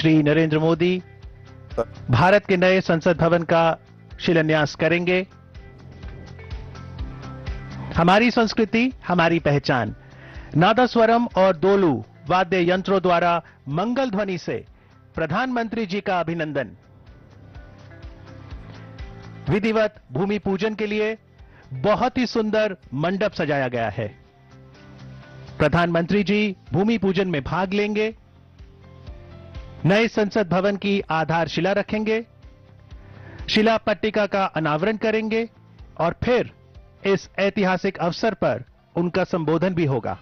श्री नरेंद्र मोदी भारत के नए संसद भवन का शिलान्यास करेंगे। हमारी संस्कृति, हमारी पहचान। नादस्वरम और दोलू वाद्य यंत्रों द्वारा मंगल ध्वनि से प्रधानमंत्री जी का अभिनंदन। विधिवत भूमि पूजन के लिए बहुत ही सुंदर मंडप सजाया गया है। प्रधानमंत्री जी भूमि पूजन में भाग लेंगे, नए संसद भवन की आधारशिला रखेंगे, शिला पट्टिका का अनावरण करेंगे और फिर इस ऐतिहासिक अवसर पर उनका संबोधन भी होगा।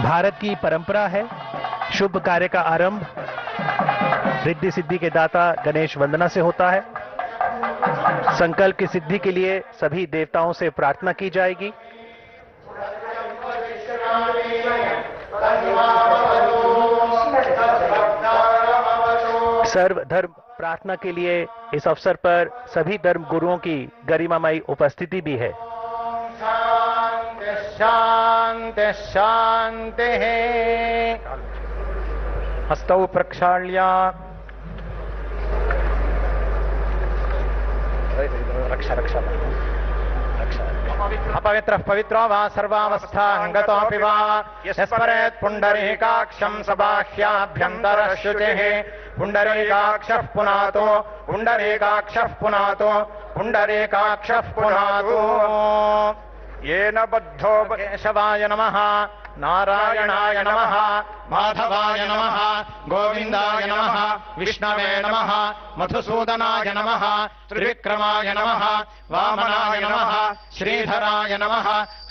भारत की परंपरा है शुभ कार्य का आरंभ रिद्धि सिद्धि के दाता गणेश वंदना से होता है। संकल्प की सिद्धि के लिए सभी देवताओं से प्रार्थना की जाएगी। सर्वधर्म प्रार्थना के लिए इस अवसर पर सभी धर्म गुरुओं की गरिमामयी उपस्थिति भी है। शांति शांति है। हस्तौ प्रक्षाल्य रक्षा रक्षा अपवित्रः पवित्रो वा सर्वावस्थांगतोऽपि वा यस्मरेत् पुण्डरीकाक्षं सबाह्याभ्यन्तरः शुचिः पुण्डरीकाक्षः पुनातो पुण्डरीकाक्षः पुनातो पुण्डरीकाक्षः पुनातो येन बद्धो केशवाय नमः नारायणाय नमः माधवाय नमः गोविंदाय नमः विष्णवे नमः मधुसूदनाय नमः त्रिविक्रमाय नमः वामनाय नमः श्रीधराय नमः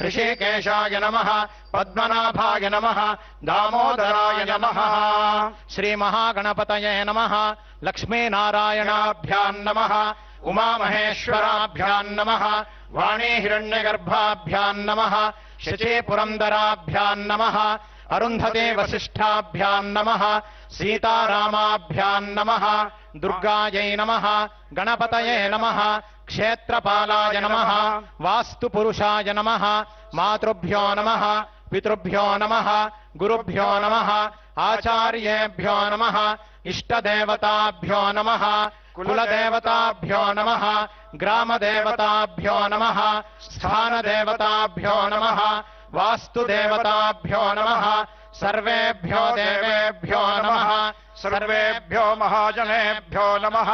ऋषिकेशाय नमः पद्मनाभाय नमः दामोदराय नमः श्रीमहागणपतये नमः लक्ष्मीनारायणाभ्यां नमः उमामहेश्वराभ्यां नमः वाणी हिरण्यगर्भाभ्यां नमः शची पुरंदराभ्यां नमः अरुंधते वसिष्ठाभ्यां नमः सीतारामाभ्यां नमः दुर्गायै नमः गणपतये नमः क्षेत्रपालाय नमः वास्तुपुरुषाय नमः मातृभ्यो नमः पितृभ्यो नमः गुरुभ्यो नमः आचार्येभ्यो नमः इष्टदेवताभ्यो नमः कुलदेवताभ्यो नमः ग्रामदेवताभ्यो नमः स्थानदेवताभ्यो नमः वास्तुदेवताभ्यो नमः सर्वेभ्यो देवेभ्यो नमः सर्वेभ्यो महाजनेभ्यो नमः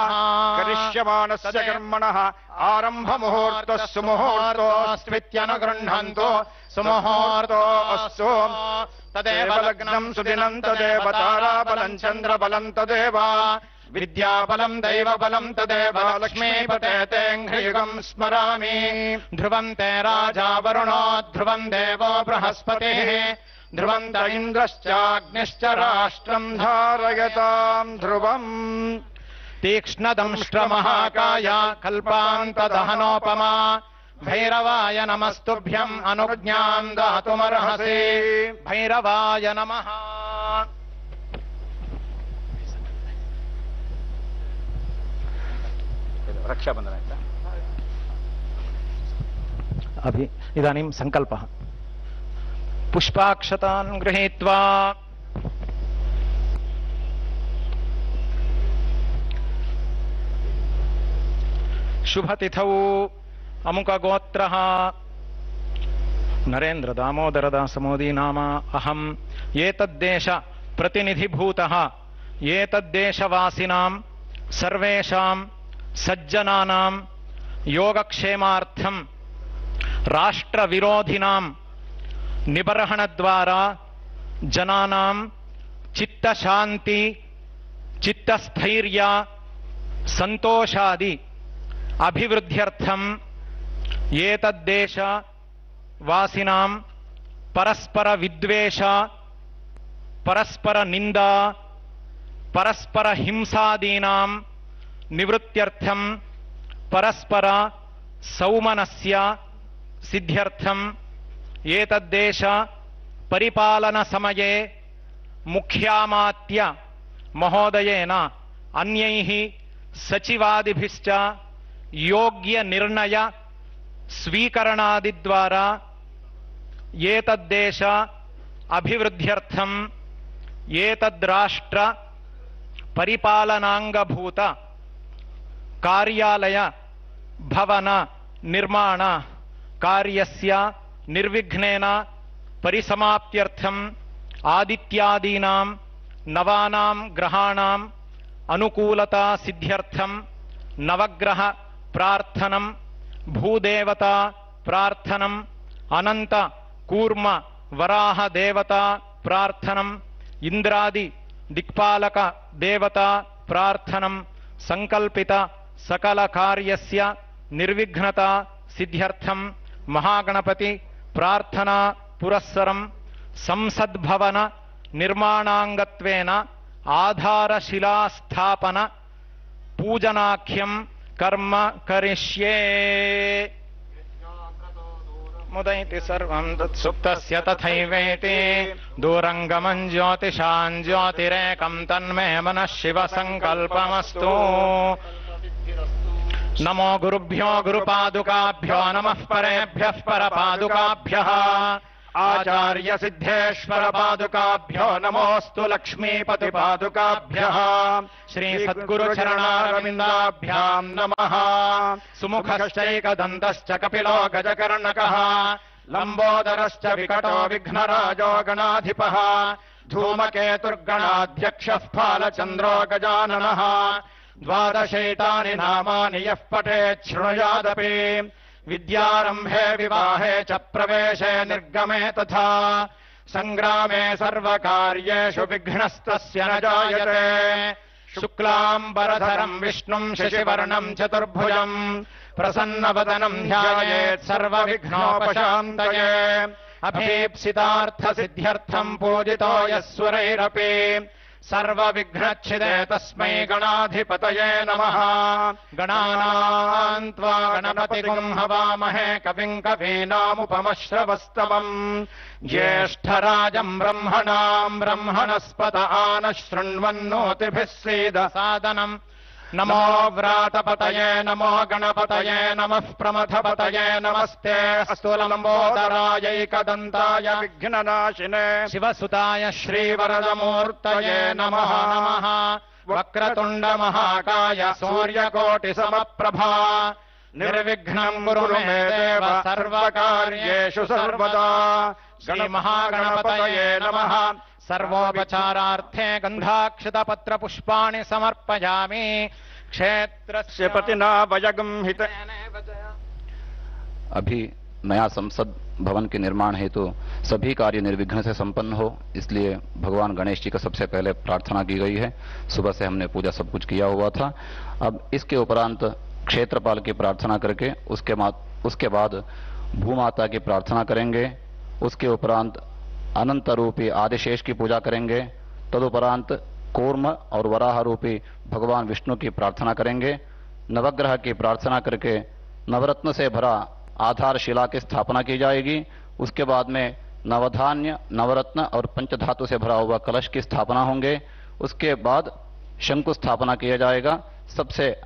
करिष्यमाणस्य कर्मणः आरंभ मुहूर्तः सुमुहूर्तोऽस्त्वित्यनुगृह्णन्तु सुमुहूर्तोऽस्तु तदेव लग्नं सुदिनं तदेव ताराबलं चन्द्रबलं तदेव विद्याबलं दैवबलं तदेव लक्ष्मीपते तेऽङ्घ्रियुगं स्मरामि ध्रुवं ते राजा वरुणो ध्रुवं देवो बृहस्पतिः ध्रुवं त इन्द्रश्चाग्निश्च राष्ट्रं धारयतां ध्रुवम् तीक्ष्णदंष्ट्रमहाकाय कल्पान्तदहनोपमा भैरवाय नमस्तुभ्यम् अनुज्ञां दातुमर्हसि भैरवाय नमः। रक्षाबंधन अभी इदानीं संकल्पः पुष्पाक्षतान् गृहीत्वा शुभतिथौ अमुकगोत्रः नरेंद्र दामोदर दास मोदी नाम अहम् एतद्देश प्रतिनिधिभूतः एतद्देशवासिनां सर्वेषां सज्जनानां योगक्षेमार्थं राष्ट्रविरोधिनां निबर्हणद्वारा जनानां चित्तशान्ति चित्तस्थैर्य संतोषादि अभिवृद्ध्यर्थं एतद्देश वासिनां परस्पर विद्वेष परस्पर निंदा परस्पर हिंसादीनां निवृत्त्यर्थं परस्पर सौमनस्य सिद्ध्यर्थं एतद्देश परिपालन समये मुख्यामात्य महोदयेन अन्यैः सचिवादिभिश्च योग्य निर्णय स्वीकरणादिद्वारा एतद्देश अभिवृद्ध्यर्थं एतद्राष्ट्र परिपालनांगभूत कार्यालय भवन निर्माण कार्यस्य निर्विघ्नेन परिसमाप्त्यर्थम् आदित्यादीनां नवानां ग्रहाणां अनुकूलता सिद्ध्यर्थं नवग्रह प्रार्थनं भूदेवता प्रार्थनं अनंत कूर्म वराह देवता प्रार्थनं इंद्रादि दिक्पालक देवता प्रार्थनं संकल्पित सकल कार्यस्य निर्विघ्नता सिद्ध्यर्थं महागणपति प्रार्थना पुरस्सरं संसद्भवन निर्माणांगत्वेन आधारशिलास्थापन पूजनाख्यं कर्म करिष्ये। मुदैति सर्वं तत्सुप्तस्य तथैवेति दूरङ्गमं ज्योतिषां ज्योतिरेकं तन्मे मनः शिव संकल्पमस्तु। नमो गुरुभ्यो गुरुपादुकाभ्यो नमः परेभ्यः परपादुकाभ्यः आचार्य सिद्धेश्वर पादुकाभ्यो नमोस्तु लक्ष्मीपति पादुकाभ्यः श्री सद्गुरु चरणारविन्दाभ्यां नमः। सुमुखश्चैकदन्तश्च कपिलो गजकर्णकः लंबोदरश्च विकटो विघ्नराजो गणाधिपः धूमकेतुर्गणाध्यक्षः फालचन्द्रो गजाननः। द्वादशैतानि नामानि यः पठेत् शृणुयादपि विद्यारम्भे विवाहे च प्रवेशे निर्गमे तथा संग्रामे सर्वकार्येषु विघ्नस्तस्य न जायते। शुक्लाम्बरधरं विष्णुं शशिवर्णं चतुर्भुजं प्रसन्नवदनं ध्यायेत् सर्वविघ्नोपशान्तये। अभीप्सितार्थसिद्ध्यर्थं पूजितो यः सुरैरपि सर्वविघ्नच्छिदे तस्मै गणाधिपतये नमः। गणानां त्वा गणपतिगुं हवामहे कविं कवीनामुपमश्रवस्तमम् ज्येष्ठराजं ब्रह्मणां ब्रह्मणस्पत आनः शृण्वन्नोतिभिः सीदसादनम्। नमो व्रातपतये नमो गणपतये नमः प्रमथपतये नमस्ते अस्तु लंबोदरायैकदन्ताय विघ्ननाशिने शिवसुताय श्रीवरदमूर्तये नमः। नमः वक्रतुण्ड महाकाय सूर्यकोटिसमप्रभा निर्विघ्नं कुरु मे देव सर्वकार्येषु सर्वदा। श्रीमहागणपतये नमः। सर्वोपचारार्थे गन्धाक्षतपत्रपुष्पाणि समर्पयामि। क्षेत्रस्य पतिना वयगं हित। अभी नया संसद भवन के निर्माण हेतु सभी कार्य निर्विघ्न से संपन्न हो, इसलिए भगवान गणेश जी का सबसे पहले प्रार्थना की गई है। सुबह से हमने पूजा सब कुछ किया हुआ था। अब इसके उपरांत क्षेत्रपाल की प्रार्थना करके उसके बाद भूमाता की प्रार्थना करेंगे। उसके उपरांत अनंत रूपी आदिशेष की पूजा करेंगे। तदुपरांत कूर्म और वराह रूपी भगवान विष्णु की प्रार्थना करेंगे। नवग्रह की प्रार्थना करके नवरत्न से भरा आधार शिला की स्थापना की जाएगी। उसके बाद में नवधान्य नवरत्न और पंचधातु से भरा हुआ कलश की स्थापना होंगे। उसके बाद शंकु स्थापना किया जाएगा। सबसे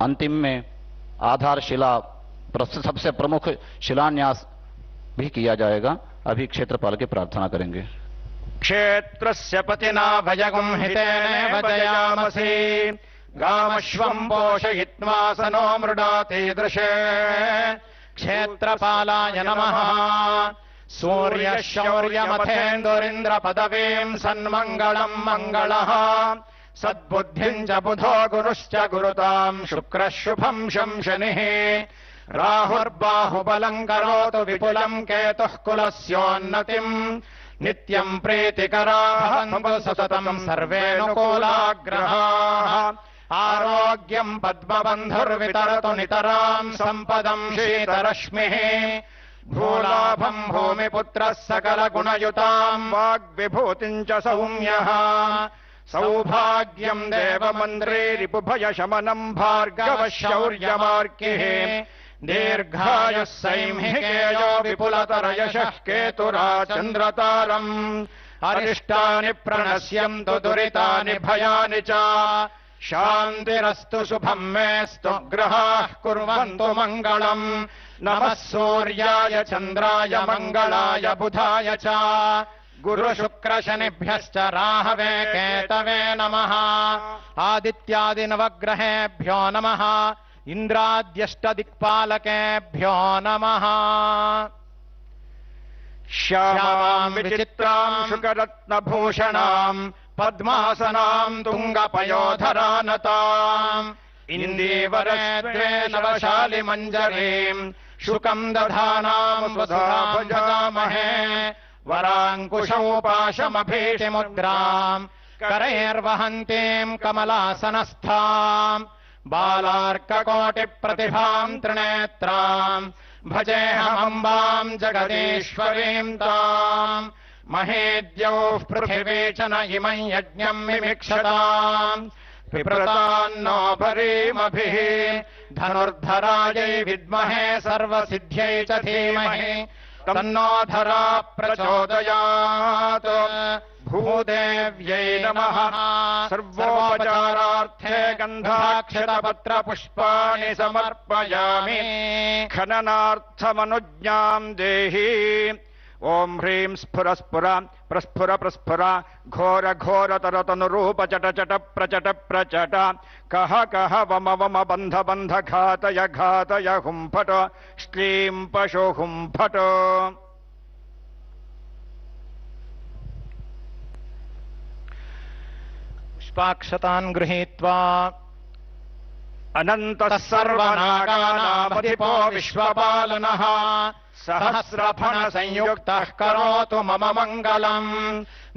अंतिम में आधार शिला सबसे प्रमुख शिलान्यास भी किया जाएगा। अभी क्षेत्रपाल की प्रार्थना करेंगे। क्षेत्रस्य पतिना भजगुं हितेन भजयामसि गामश्वं पोषयित्वा सनो मृडाति दृशे। क्षेत्रपालाय नमः। सूर्यशौर्यमथेन्दुरिन्द्र पदवीं सन्मङ्गलं मङ्गलः सद्बुद्धिं च बुधो गुरुश्च गुरुतां शुक्रः शुभं शनिः। राहुर्बाहुबलं करोतु विपुलं केतुः कुलस्योन्नतिम् नित्यं प्रीतिकराः सततं सर्वेऽनुकूलाग्रहाः। आरोग्यं पद्मबन्धुर्वितरतु नितरां सम्पदं शीतरश्मिः। भूलाभं भूमिपुत्रः सकलगुणयुतां वाग्विभूतिं च सौम्यः। सौभाग्यं देवमन्त्री रिपुभयशमनं भार्गवः शौर्यमार्किः। दीर्घायुः सैंहिकेयो विपुलतरयशः केतुराचन्द्रतारम् अरिष्टानि प्रणश्यन्तु दुरितानि भयानि च शान्तिरस्तु शुभम् मेस्तु ग्रहाः कुर्वन्तु मङ्गलम् नमः सूर्याय चन्द्राय मङ्गलाय बुधाय च गुरुशुक्रशनिभ्यश्च राहवे केतवे नमः आदित्यादिनवग्रहेभ्यो नमः इन्द्राद्यष्टदिक्पालकेभ्यो नमः श्यामाम् विचित्राम् शुकरत्नभूषणाम् पद्मासनाम् तुङ्गपयोधरानताम् इन्दीवरे द्वे नवशालिमञ्जरीम् शुकम् दधानाम् स्वधाभजामहे वराङ्कुशौ पाशमभीतिमुद्राम् करैर्वहन्तीम् कमलासनस्थाम् बालार्ककोटिप्रतिभाम् त्रिनेत्राम् भजेऽहमम्बाम् जगदीश्वरीम् ताम् महेद्यौः पृथिवी च न इमम् यज्ञम् विमिक्षताम् विप्रतान्नो भरीमभिः धनुर्धरायै विद्महे सर्वसिद्ध्यै च धीमहि तन्नो धरा प्रचोदयात् भूदेव्यै नमः सर्वोपचारार्थे गन्धाक्षरपत्रपुष्पाणि समर्पयामि खननार्थमनुज्ञाम् देहि ओम ह्रीं स्फुर स्फुर प्रस्फुर प्रस्फुर घोर घोर तरतनुरूप चट चट प्रचट प्रचट कह कह वम वम बंध बंध घातय घातय हुंफट श्लीं पशु हुंफट पुष्पाक्षतान् गृहीत्वा अनन्तः सर्वनागानामधिपो विश्वपालनः सहस्रफण संयुक्तः करोतु मम मङ्गलम्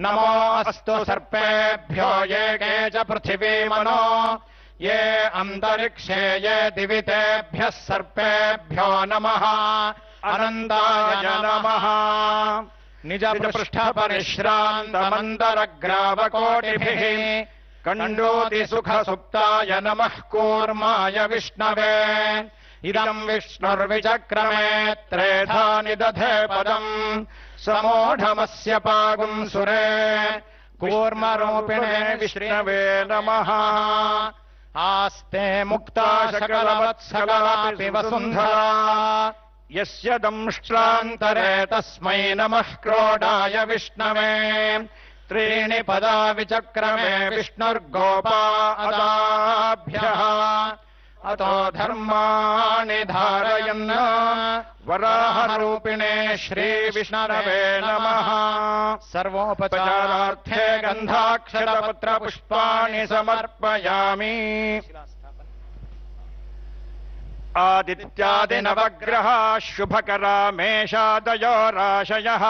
नमो अस्तु सर्पेभ्यो ये के च पृथिवी मनो ये अन्तरिक्षे ये दिवितेभ्यः सर्पेभ्यो नमः अनन्ताय नमः निजपृष्ठपरिश्रान्तमन्तरग्रावकोटिभिः कण्डोति सुखसुप्ताय नमः कूर्माय विष्णवे इदम् विष्णुर्विचक्रमे त्रेधा निदधे पदम् समोढमस्य पागुंसुरे कूर्मरूपिणे विष्णवे नमः आस्ते मुक्ता सकलवत्सलापि वसुन्धरा यस्य दंष्ट्रान्तरे तस्मै नमः क्रोडाय विष्णवे त्रीणि पदा विचक्रमे विष्णुर्गोपा अदाभ्यः अतो धर्माणि धारयन् वराहरूपिणे श्रीविष्णवे नमः सर्वोपचारार्थे गन्धाक्षरपत्रपुष्पाणि समर्पयामि आदित्यादिनवग्रहा शुभकरा मेषादयो राशयः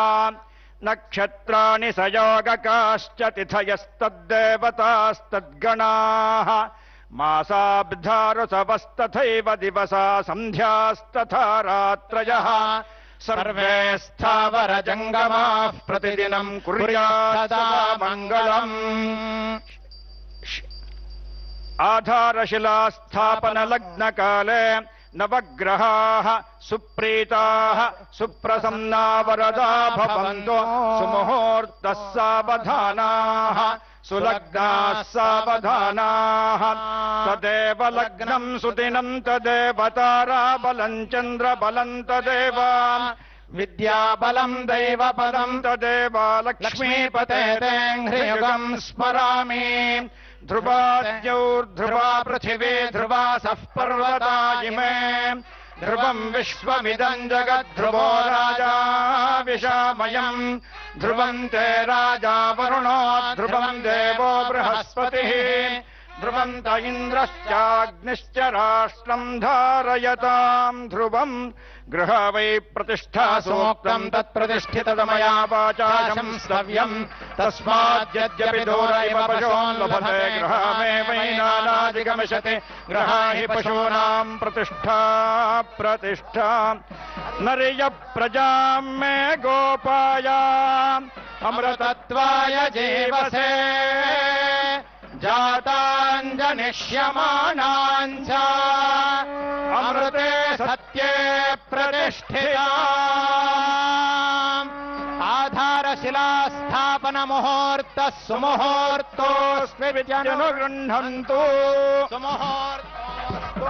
नक्षत्राणि सयोगकाश्च तिथयस्तद्देवतास्तद्गणाः मासाब्धारुसवस्तथैव दिवसा सन्ध्यास्तथा रात्रयः सर्वे स्थावरजङ्गमाः प्रतिदिनम् कुर्यात् सदा मङ्गलम् आधारशिलास्थापनलग्नकाले नवग्रहाः सुप्रीताः सुप्रसन्नावरदा भवन्तु सुमुहूर्तः सावधानाः सुलग्नाः सावधानाः तदेव लग्नम् सुदिनम् तदेव ताराबलम् चन्द्रबलम् तदेव विद्याबलम् दैवपदम् तदेव लक्ष्मीपते ह्रियुगम् स्मरामि ध्रुवाद्यौर्ध्रुवा पृथिवी ध्रुवासः पर्वता इमे ध्रुवम् विश्वमिदम् जगद्ध्रुवो राजा विशामयम् ध्रुवम् ते राजा वरुणो ध्रुवम् देवो बृहस्पतिः ध्रुवम् त इन्द्रश्चाग्निश्च राष्ट्रम् धारयताम् ध्रुवम् गृह वै प्रतिष्ठा सूक्तम् तत्प्रतिष्ठितमया वाचा संस्तव्यम् तस्माद्यद्यपि दूर इव पशून् लभते गृहमेवैनानादिगमिष्यति गृहा हि पशूनाम् प्रतिष्ठा प्रतिष्ठा नर्य प्रजाम् मे गोपाया अमृतत्वाय जीवसे जाताञ्जनिष्यमाणाञ्च अमृते सत्य मध्ये प्रतिष्ठिता आधारशिला स्थापन मुहूर्तः सुमुहूर्तोऽस्मि विद्यानुगृह्णन्तु सुमुहूर्तोऽस्तु।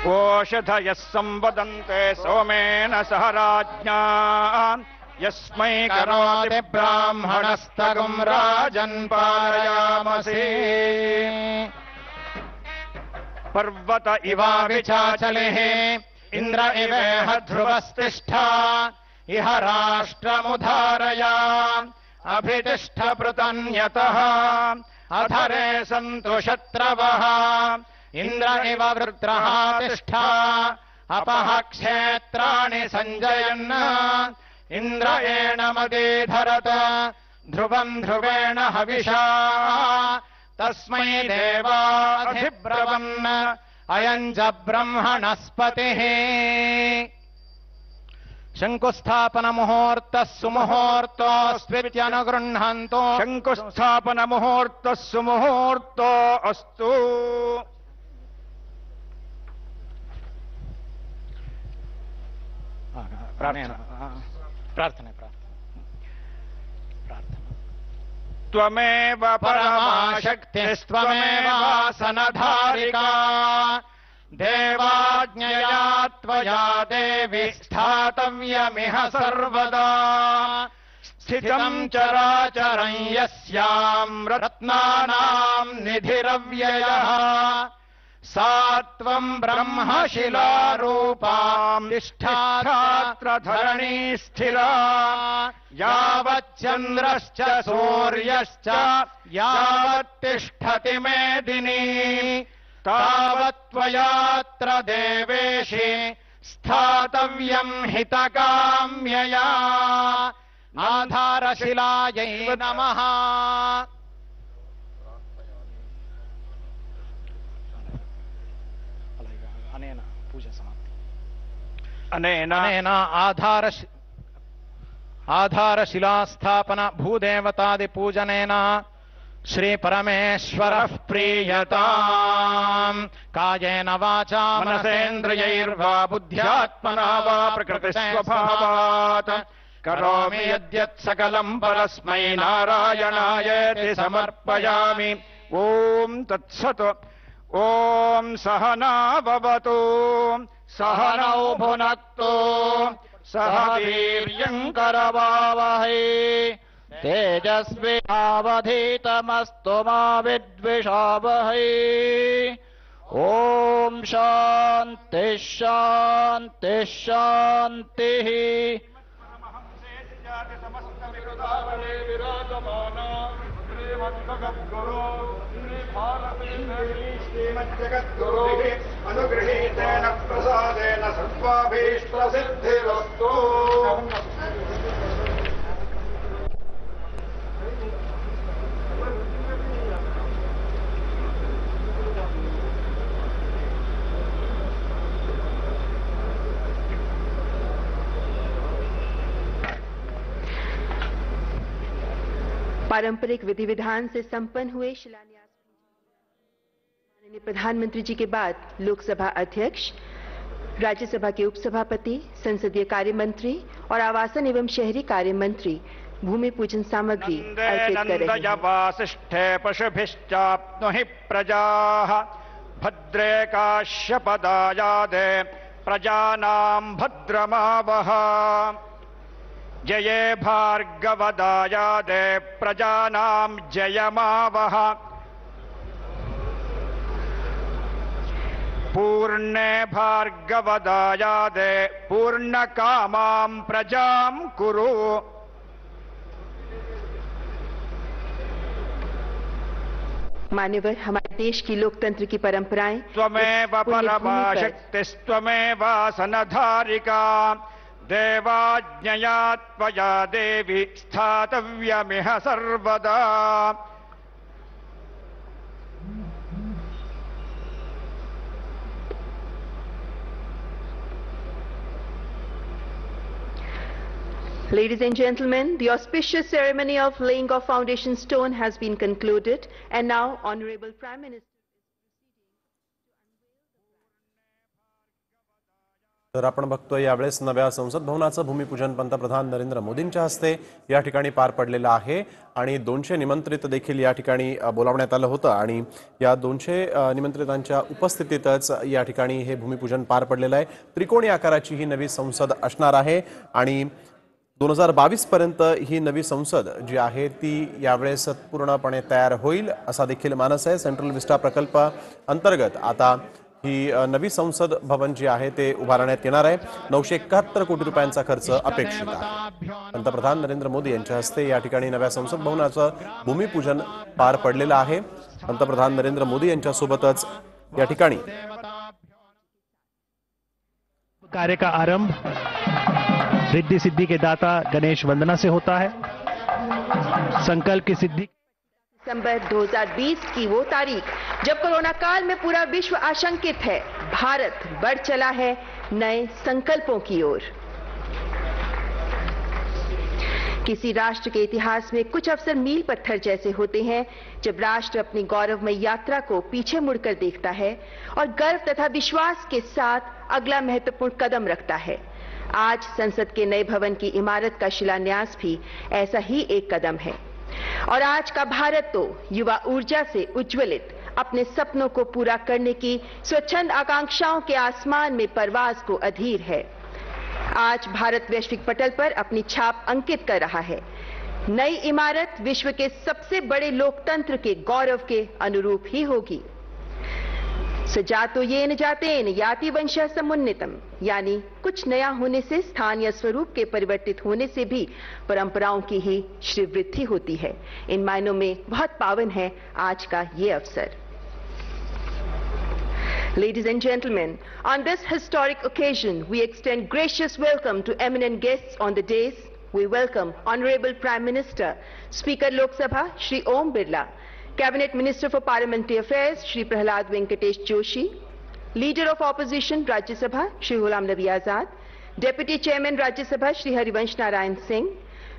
ओषधयः संवदन्ते सोमेन सह राज्ञा यस्मै करोति ब्राह्मणस्तगुं राजन् पारयामसि पर्वत इवाविचाचलिः इन्द्र इवेह ध्रुवस्तिष्ठा इह राष्ट्रमुधारया अभितिष्ठ पृतन्यतः अधरे सन्तु शत्रवः इन्द्र इव वृत्रः तिष्ठा अपः क्षेत्राणि सञ्जयन् इन्द्र एणमदीधरत ध्रुवम् ध्रुवेण हविषा तस्मै देवाधिब्रवन् अयम् च ब्रह्मणस्पतिः शङ्कुस्थापन मुहूर्तः सुमुहूर्तोऽस्त्वित्यनुगृह्णन्तु शङ्कुस्थापन मुहूर्तः सुमुहूर्तो अस्तु। प्रार्थना त्वमेव परमाशक्तिस्त्वमेवासनधारिका देवाज्ञया त्वया देवि स्थातव्यमिह सर्वदा स्थितम् चराचरम् यस्याम् रत्नानाम् निधिरव्ययः सा त्वम् ब्रह्मशिलारूपाम् तिष्ठात्र धरणी स्थिरा यावच्चन्द्रश्च सूर्यश्च यावत्तिष्ठति मेदिनी तावत्त्वयात्र देवेशि स्थातव्यम् हितकाम्यया आधारशिलायै नमः। अनेन आधारशिलास्थापन भूदेवतादिपूजनेन श्री परमेश्वरः प्रीयताम् कायेन वाचा मनसेन्द्रियैर्वा बुद्ध्यात्मना वा प्रकृतिस्वभावात् करोमि यद्यत् सकलम् परस्मै नारायणायेति समर्पयामि। ॐ तत्सत्। ॐ सहना भवतु सहनौ भुनक्तु सह वीर्यम् करवावहै तेजस्विनावधीतमस्तु मा विद्विषावहै। ॐ शान्तिः शान्तिः शान्तिः। अनुगृहीतेन प्रसादेन सर्वाभीष्टसिद्धिरस्तु। पारंपरिक विधि विधान से संपन्न हुए शिलान्यास माननीय प्रधानमंत्री जी के बाद लोकसभा अध्यक्ष, राज्यसभा के उपसभापति, संसदीय कार्य मंत्री और आवासन एवं शहरी कार्य मंत्री भूमि पूजन सामग्री अर्पित कर रहे हैं। वासिष्ठे पशुभिश्चाप्नुहि प्रजाः भद्रे काश्यपदायादे प्रजानाम् भद्रमावह जये भार्गवदायादे प्रजानाम् जयमावह पूर्णे भार्गवदायादे पूर्णकामाम् प्रजाम् कुरु। मान्यवर, हमारे देश की लोकतंत्र की परंपराएं त्वमेव परमाशक्तिस्त्वमेव सनधारिका देवाज्ञया त्वया देवि स्थातव्यमिह सर्वदा। Ladies and gentlemen, the auspicious ceremony of laying of foundation stone has been concluded, and now Honorable Prime Minister. तर आपण बघतोय यावेळेस नव्या संसद भवनाचं भूमिपूजन पंतप्रधान नरेंद्र मोदींच्या हस्ते या ठिकाणी पार पडलेलं आहे आणि 200 निमंत्रित देखील या ठिकाणी बोलावण्यात आलं होतं आणि या 200 निमंत्रितांच्या उपस्थितीतच या ठिकाणी हे भूमिपूजन पार पडलेलं आहे। त्रिकोणी आकाराची ही नवी संसद असणार आहे आणि 2022 पर्यंत ही नवी संसद जी आहे ती यावेळेस पूर्णपणे तयार होईल असा देखील मानस आहे। सेंट्रल विस्टा प्रकल्प अंतर्गत आता ही नवी संसद भवन जी आहे ते उभारण्यात येणार आहे। 971 कोटी रुपयांचा खर्च अपेक्षित आहे। पंतप्रधान नरेंद्र मोदी यांच्या हस्ते या ठिकाणी नव्या संसद भवनाचं भूमिपूजन पार पडलेलं आहे। पंतप्रधान नरेंद्र मोदी यांच्या सोबतच या ठिकाणी कार्य का आरंभ रिद्धि सिद्धि के दाता गणेश वंदना से होता है। संकल्प की सिद्धि दिसंबर 2020 की वो तारीख जब कोरोना काल में पूरा विश्व आशंकित है, भारत बढ़ चला है नए संकल्पों की ओर। किसी राष्ट्र के इतिहास में कुछ अवसर मील पत्थर जैसे होते हैं जब राष्ट्र अपनी गौरवमय यात्रा को पीछे मुड़कर देखता है और गर्व तथा विश्वास के साथ अगला महत्वपूर्ण कदम रखता है। आज संसद के नए भवन की इमारत का शिलान्यास भी ऐसा ही एक कदम है और आज का भारत तो युवा ऊर्जा से उज्ज्वलित अपने सपनों को पूरा करने की स्वच्छंद आकांक्षाओं के आसमान में परवाज को अधीर है। आज भारत वैश्विक पटल पर अपनी छाप अंकित कर रहा है। नई इमारत विश्व के सबसे बड़े लोकतंत्र के गौरव के अनुरूप ही होगी। सजातो येन जातेन याति वंशः समुन्नितम, यानी कुछ नया होने से स्थान या स्वरूप के परिवर्तित होने से भी परंपराओं की ही श्रीवृद्धि होती है। इन मायनों में बहुत पावन है आज का ये अवसर। Ladies and gentlemen, on this historic occasion, we extend gracious welcome to eminent guests on the dais. We welcome Honorable Prime Minister, Speaker Lok Sabha, Shri Om Birla, Cabinet Minister for Parliamentary Affairs, Shri Prahlad Venkatesh Joshi, Leader of Opposition, Rajya Sabha, Shri Ghulam Nabi Azad, Deputy Chairman, Rajya Sabha, Shri Harivansh Narayan Singh,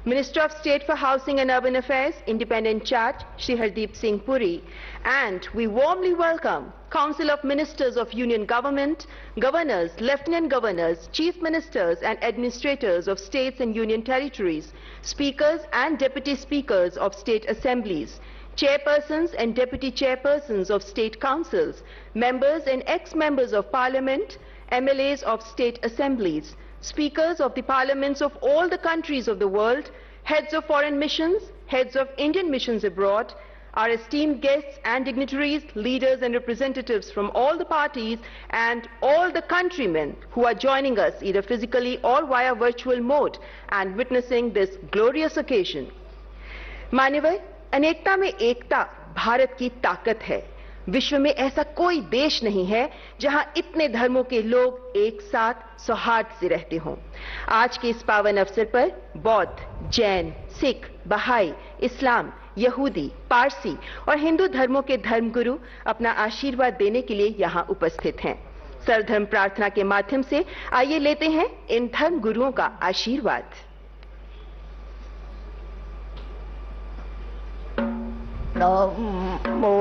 Minister of State for Housing and Urban Affairs, Independent Charge, Shri Hardeep Singh Puri, and we warmly welcome Council of Ministers of Union Government, Governors, Lieutenant Governors, Chief Ministers and Administrators of States and Union Territories, Speakers and Deputy Speakers of State Assemblies, Chairpersons and Deputy Chairpersons of State Councils, Members and ex-members of Parliament, MLAs of State Assemblies, Speakers of the Parliaments of all the countries of the world, Heads of Foreign Missions, Heads of Indian Missions abroad, our esteemed guests and dignitaries, leaders and representatives from all the parties and all the countrymen who are joining us either physically or via virtual mode and witnessing this glorious occasion. माननीय, अनेकता में एकता भारत की ताकत है। विश्व में ऐसा कोई देश नहीं है जहां इतने धर्मों के लोग एक साथ सौहार्द से रहते हों। आज के इस पावन अवसर पर बौद्ध, जैन, सिख, बहाई, इस्लाम, यहूदी, पारसी और हिंदू धर्मों के धर्मगुरु अपना आशीर्वाद देने के लिए यहां उपस्थित हैं। सर्वधर्म प्रार्थना के माध्यम से आइए लेते हैं इन धर्म गुरुओं का आशीर्वाद। नमो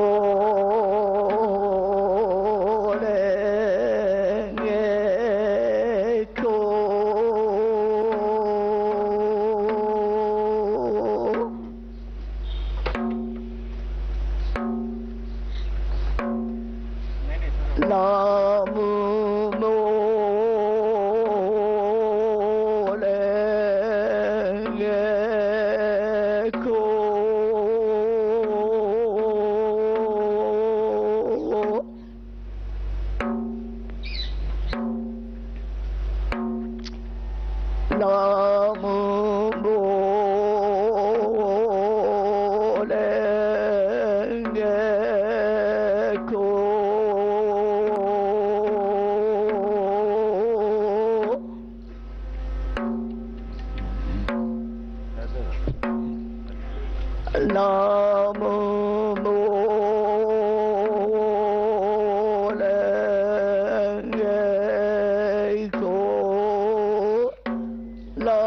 La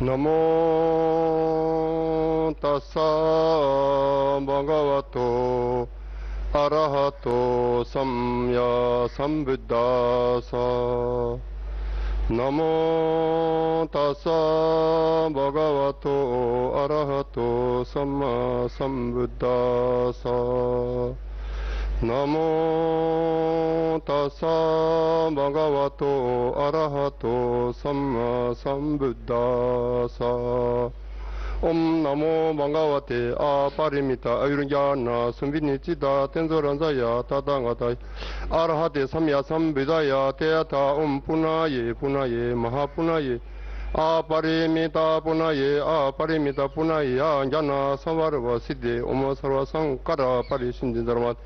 नमो तस्सा भगवतो अरहतो सम्मा सम्बुद्धास्सा नमो तस्सा भगवतो अरहतो सम्मा सम्बुद्धास्सा नमो तस्सा भगवतो अरहतो सम्मा सम्बुद्धास्सा ओम नमो भगवते अपरिमिता अयुर्ज्ञाना सुविनिचिता तेंजोरंजाया तादांगाता अरहते सम्या सम्बुद्धाया तेयथा ओम पुनाये पुनाये महापुनाये अपरिमिता पुनाये ज्ञाना संवर्व सिद्धे ओम सर्व संकर परिसिंधि धर्मात्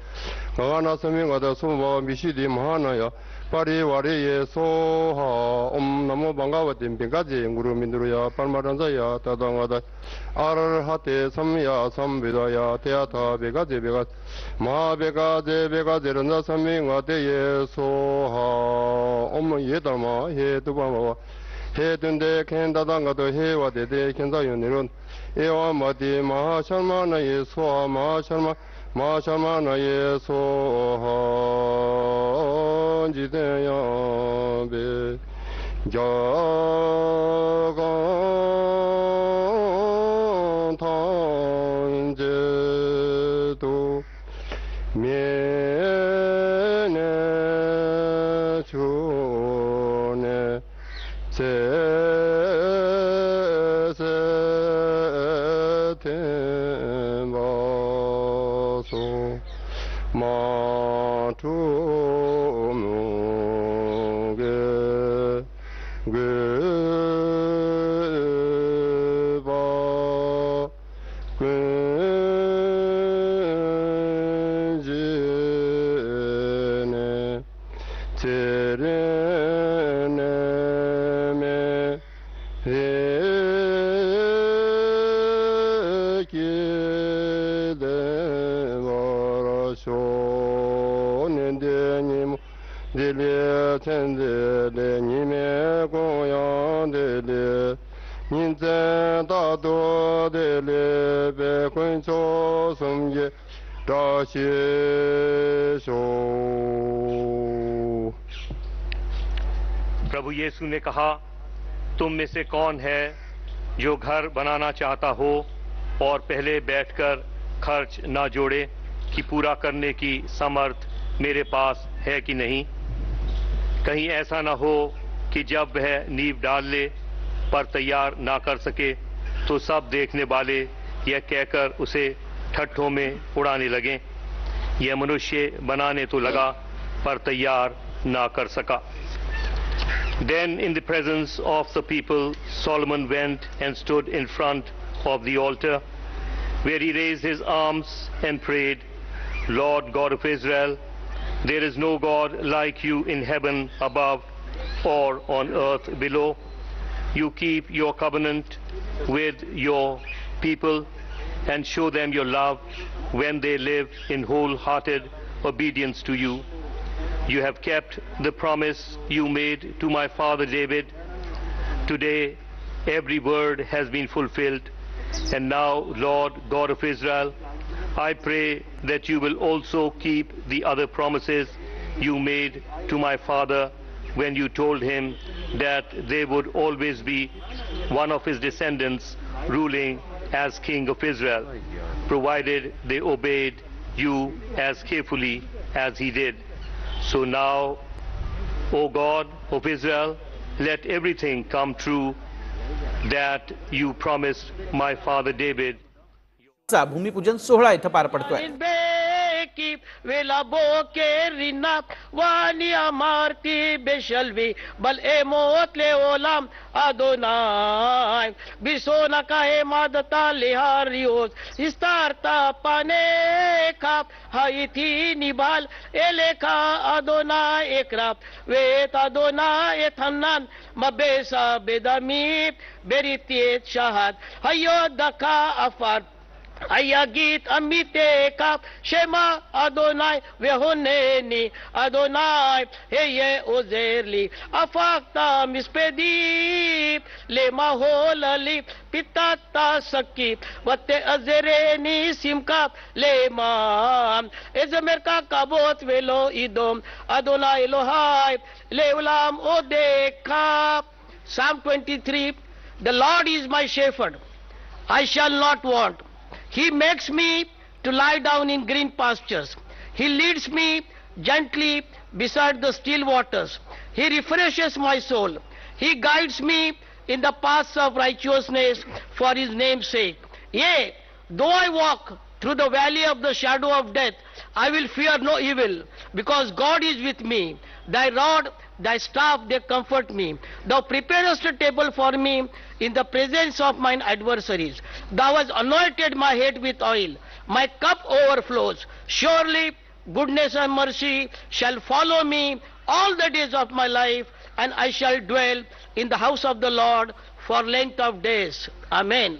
गगना समिंगद सुभ विशुद्धि महानाय परिवारे सोहा ओम नमो भगवते भिगाजे गुरु मिंद्रुया परमानंदया तदांगादा अरहते सम्या सम्बुद्धाया तेयथा बेगाजे महाबेगाजे रंजा समिंगदे सोहा ओम ये धर्म हे दुबावा हे दुंदे खेंदादांगादो हे वादेदे खेंदायोनिरून एवा मदि महाशर्मानये सोहा महाशर्मानये सोहा जिदेया बे जागांतांजेदो मेने चूने 세세템바소 마투무게 괴바 괴지네 제레네메 딜레 텐데레 니메 고양데레 닌젠다도데레 베군초 섬게 다시쇼 प्रभु यीशु ने कहा, तुम में से कौन है जो घर बनाना चाहता हो और पहले बैठकर खर्च ना जोड़े कि पूरा करने की समर्थ मेरे पास है कि नहीं। कहीं ऐसा ना हो कि जब वह नींव डाल ले पर तैयार ना कर सके तो सब देखने वाले यह कहकर उसे ठट्ठों में उड़ाने लगें, यह मनुष्य बनाने तो लगा पर तैयार ना कर सका। Then in the presence of the people, Solomon went and stood in front of the altar, where he raised his arms and prayed, Lord God of Israel, there is no God like you in heaven above or on earth below. You keep your covenant with your people and show them your love when they live in wholehearted obedience to you. You have kept the promise you made to my father David. Today every word has been fulfilled. And now, Lord God of Israel, I pray that you will also keep the other promises you made to my father when you told him that there would always be one of his descendants ruling as king of Israel, provided they obeyed you as carefully as he did. So now, O God of Israel, let everything come true that you promised my father David. भूमिपूजन सोहळा इथं पार पडतोय. वेला बोके रिना वानी अमारती बेशल्वी बल ए मोतले Olam अदोनाय बिसोना काहे मादता लिहारियोस इस्तारता पाने खाप haiti nibal eleka Adonai ekra vet Adonai ethanan mabesa bedami beritiet shahad hayodaka afar Ayagit amiteka Shema Adonai vehoneni Adonai heye ozerli afakta mispedi lema holali pitata sakki vatte azereni simka lema ezemerka kabot velo idom Adonai Elohai leulam odeka. Psalm 23. The Lord is my shepherd, I shall not want. He makes me to lie down in green pastures. He leads me gently beside the still waters. He refreshes my soul. He guides me in the paths of righteousness for his name's sake. Yea, though I walk through the valley of the shadow of death, I will fear no evil, because God is with me. Thy rod, thy staff, they comfort me. Thou preparest a table for me in the presence of mine adversaries. Thou hast anointed my head with oil. My cup overflows. Surely goodness and mercy shall follow me all the days of my life, and I shall dwell in the house of the Lord for length of days. Amen.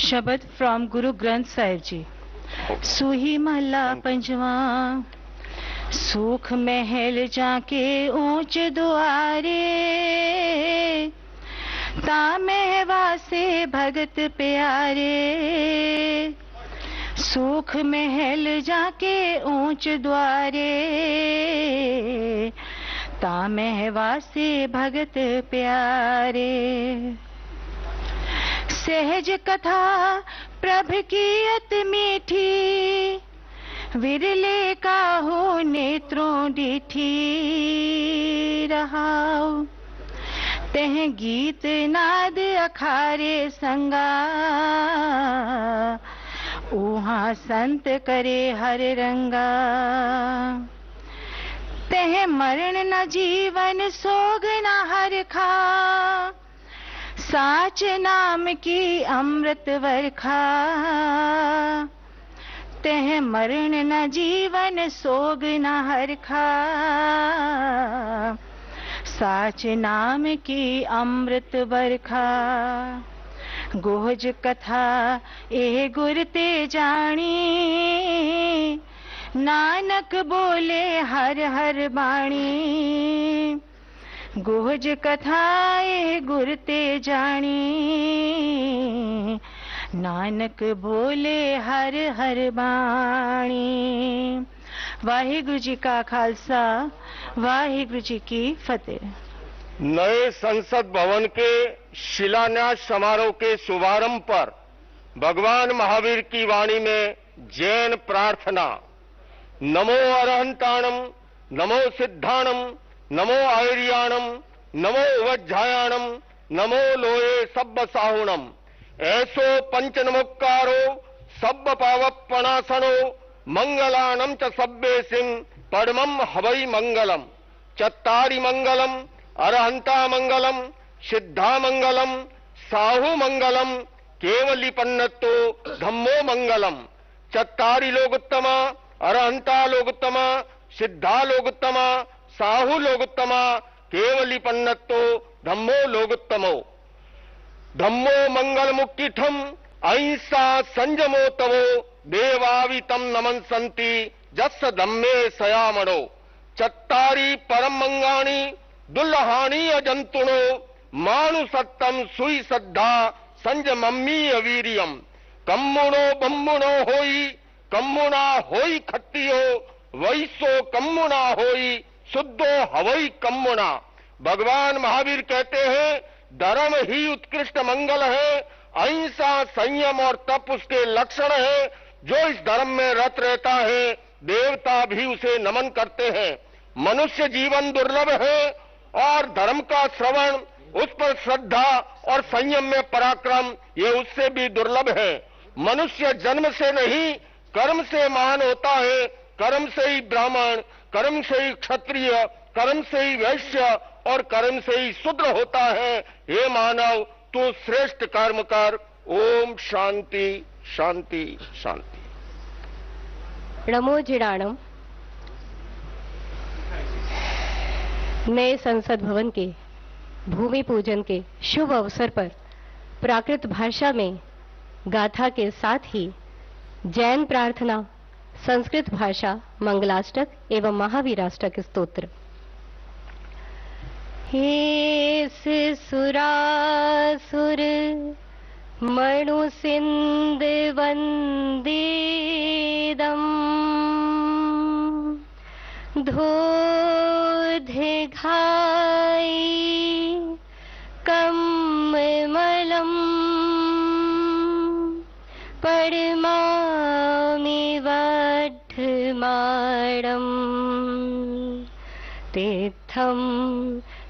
शब्द from Guru Granth Sahib जी। सूही महला पंजवा। सुख महल जाके ऊंच दुआरे तामे वासे भगत प्यारे। सुख महल जाके ऊंच द्वारे तामे वासे भगत प्यारे। सहज कथा प्रभ की अति मीठी विरले काहू नेत्रों डिठी रहाओ। तह गीत नाद अखारे संगा उहाँ संत करे हर रंगा। तह मरण न जीवन सोग न हर खा साच नाम की अमृत वर्खा। तह मरण न जीवन सोग न हर खा साच नाम की अमृत वर्खा। गोहज कथा ए गुर ते जानी नानक बोले हर हर बाणी, गोज कथाए गुर ते जानी, नानक बोले हर हर बाणी। वाहिगुरु जी का खालसा, वाहिगुरु जी की फतेह। नए संसद भवन के शिलान्यास समारोह के शुभारंभ पर भगवान महावीर की वाणी में जैन प्रार्थना। नमो अरहंताणम, नमो सिद्धाणम, नमो आयर्याणम, नमो वज्जायाणम, नमो लोये सब्ब साहुणम। ऐसो पंच नमोक्कारो सब्ब पावपणासनो, मंगलानम च सब्बे सिंह परमम हवै मंगलम। चत्तारि मंगलम, अरहंता मंगलम, सिद्धा मंगलम, साहु मंगलम, केवलीपन्नतो धम्मो मंगलम। चत्तारि लोकोत्तमा, अरहंता लोकोत्तमा, सिद्धा लोकोत्तमा, साहु लोकोत्तमा, केवलीपन्नतो धम्मो लोकोत्तमो। धम्मो मंगल मुक्तिठम, अहिंसा संयमो तवो, देवावितम नमंसन्ति जस्स धम्मे सयामणो। चत्तारि परम मंगाणी, दुल्हाणी अजंतुणो, मानुसत्तम सुई श्रद्धा संजमम्मी अवीरियम। कम्मुणो बम्मुणो होई, कम्मुणा होई खत्तियो, वैसो कम्मुणा होई, शुद्धो हवई कम्मुणा। भगवान महावीर कहते हैं धर्म ही उत्कृष्ट मंगल है, अहिंसा संयम और तप उसके लक्षण है। जो इस धर्म में रत रहता है देवता भी उसे नमन करते हैं। मनुष्य जीवन दुर्लभ है और धर्म का श्रवण, उस पर श्रद्धा और संयम में पराक्रम ये उससे भी दुर्लभ है। मनुष्य जन्म से नहीं कर्म से महान होता है। कर्म से ही ब्राह्मण, कर्म से ही क्षत्रिय, कर्म से ही वैश्य और कर्म से ही शूद्र होता है। हे मानव तू श्रेष्ठ कर्म कर। ओम शांति शांति शांति। नमोजिडाणम। नए संसद भवन के भूमि पूजन के शुभ अवसर पर प्राकृत भाषा में गाथा के साथ ही जैन प्रार्थना, संस्कृत भाषा मंगलाष्टक एवं महावीराष्टक स्तोत्र। हे सुरासुर मणुसिंद वंदेदम, धोधे घाई कम्मलम, पड़मामि वड्ढमाणम, तीर्थम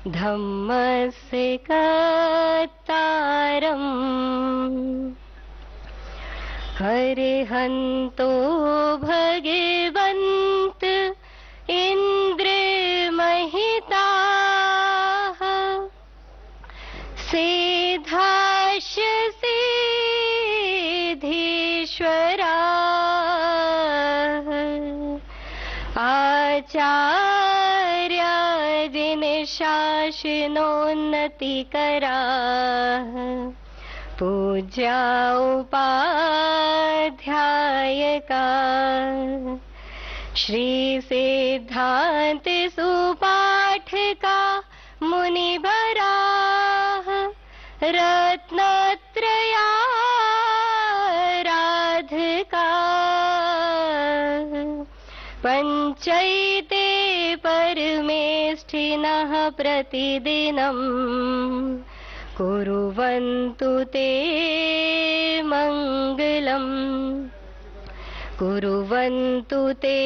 धम्मस्य कतारम, हरिहन्तो भगवन्त इन्द्रमहिताः, सिद्धाश्च सिद्धीश्वराः, आचार्या शासनोन्नतिकराः, पूज्या उपाध्यायका, श्री सिद्धांत सुपाठका मुनिभराः, रत्नत्रयाराधका, पंचैते परमेष्ठिनः प्रतिदिनम्, कुर्वन्तु ते मङ्गलम्, कुर्वन्तु ते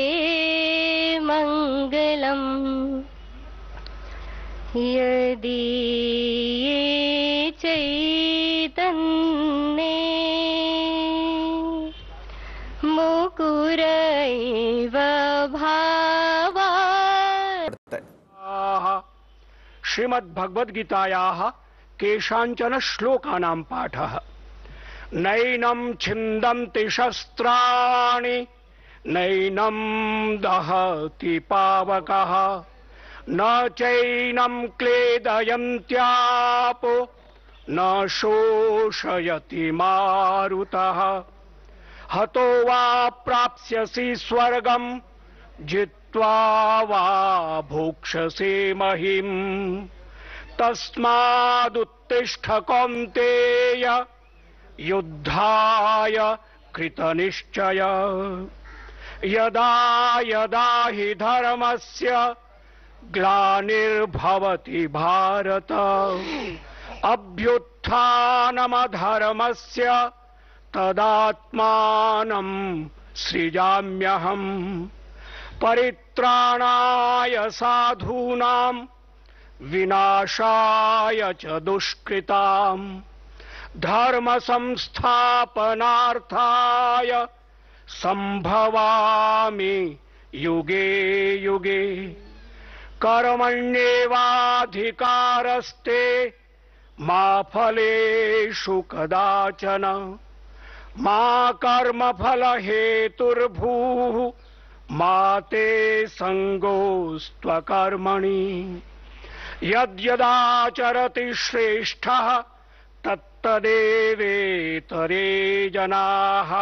मङ्गलम्। यदि ये चैतन्ये मुकुरैव भावात्। श्रीमद्भगवद्गीतायाः केषाञ्चन श्लोकानां पाठः। नैनं छिन्दन्ति शस्त्राणि, नैनं दहति पावकः, न चैनं क्लेदयन्त्यापो, न शोषयति मारुतः। हतो वा प्राप्स्यसि स्वर्गम जित्वा वा भोक्ष्यसे महिम् तस्मादुत्तिष्ठ कौन्तेय युद्धाय कृतनिश्चय यदा यदा हि धर्मस्य ग्लानिर्भवति भारत अभ्युत्थानमधर्मस्य तदात्मानं सृजाम्यहम् परित्राणाय साधूनां विनाशाय च दुष्कृताम् धर्म संस्थापनार्थाय संभवामि युगे युगे कर्मण्येवाधिकारस्ते मा फलेषु कदाचन मा कर्मफल हेतुर्भूः मा ते संगोस्त्वकर्मणि यद्यदाचरति श्रेष्ठः तत्तदेवेतरे जनाः